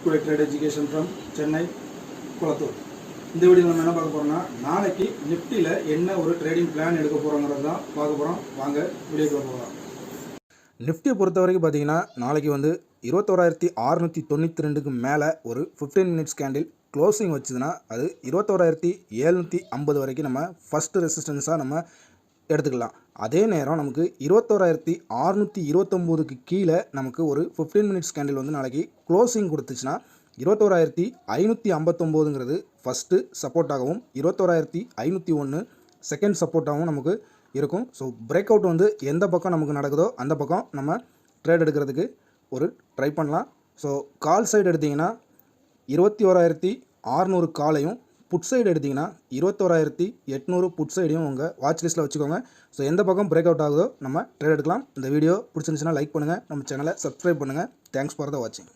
Today trade education from Chennai Kulathur. இந்த வீடியோவில் நம்ம என்ன பார்க்க போகிறோம்னா, நாளைக்கு நிஃப்டியில் என்ன ஒரு ட்ரேடிங் பிளான் எடுக்க போகிறோங்கிறது தான் பார்க்க போகிறோம். வாங்க வீடியோக்குள்ள போகலாம். நிஃப்டியை பொறுத்த வரைக்கும் பார்த்தீங்கன்னா, நாளைக்கு வந்து 21,692க்கு மேலே ஒரு 15 மினிட்ஸ் கேண்டில் க்ளோசிங் வச்சுதுன்னா அது 21,750 வரைக்கும் நம்ம ஃபஸ்ட்டு ரெசிஸ்டன்ஸாக நம்ம எடுத்துக்கலாம். அதே நேரம் நமக்கு 21,629க்கு கீழே நமக்கு ஒரு 15 மினிட்ஸ் கேண்டில் வந்து நாளைக்கு க்ளோசிங் கொடுத்துச்சுன்னா 21,559ங்கிறது ஃபஸ்ட்டு சப்போர்ட்டாகவும் 21,501 செகண்ட் சப்போர்ட்டாகவும் நமக்கு இருக்கும். ஸோ பிரேக் அவுட் வந்து எந்த பக்கம் நமக்கு நடக்குதோ அந்த பக்கம் நம்ம ட்ரேட் எடுக்கிறதுக்கு ஒரு ட்ரை பண்ணலாம். ஸோ கால் சைடு எடுத்திங்கன்னா 21,600 காலையும், புட் சைடு எடுத்திங்கன்னா 21,800 புட் சைடையும் உங்கள் வாட்ச் லிஸ்ட்டில் வச்சுக்கோங்க. ஸோ எந்த பக்கம் பிரேக் அவுட் ஆகுதோ நம்ம ட்ரேட் எடுக்கலாம். இந்த வீடியோ பிடிச்சிருந்துச்சுன்னா லைக் பண்ணுங்கள், நம்ம சேனலை சப்ஸ்கிரைப் பண்ணுங்கள். தேங்க்ஸ் ஃபார் த வாட்சிங்.